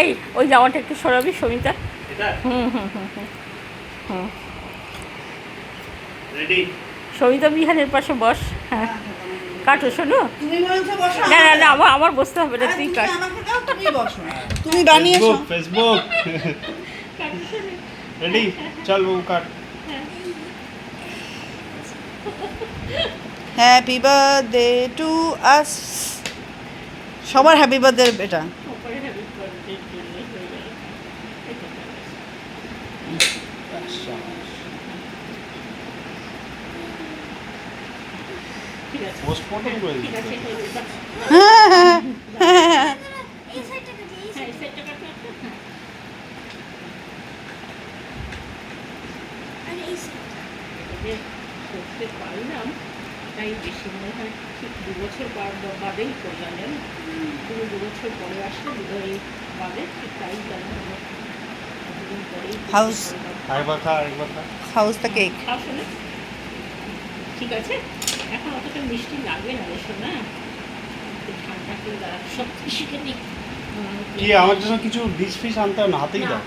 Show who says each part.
Speaker 1: এই ওই জামাটা একটু সরাবি সমিতা। সমিতা বিহানের পাশে বস। হ্যাঁ কাটো শোনো। না না না আমার বসতে হবে না, তুই কাট।
Speaker 2: তুমি বানিয়েছো
Speaker 3: ফেসবুক। রেডি, চল বাবু cut.
Speaker 2: Happy birthday to us. সবার হ্যাপি বার্থডে এটা।
Speaker 3: পোস্টমর্টম করে দিচ্ছি।
Speaker 1: করতে পারলাম তাই বেশি মনে হয় ঠিক 2 বছর বাদেই করলাম, জানি তুমি 2 বছর পরে আসলে দুটোই বাদে ঠিক তাই জানা হলো। দুদিন পরেই
Speaker 2: হাউস
Speaker 3: আরেকবার খা, আরেকবার খা।
Speaker 2: House the cake.
Speaker 1: আসলে ঠিক আছে, এখন অতটা মিষ্টি লাগবে না রে শোনা, ঠান্ডা করে দাঁড়া সব শিখে দিই।
Speaker 3: কি আমার জন্য কিছু ডিশ ফিশ আনতে হবে না, হাতেই দাও।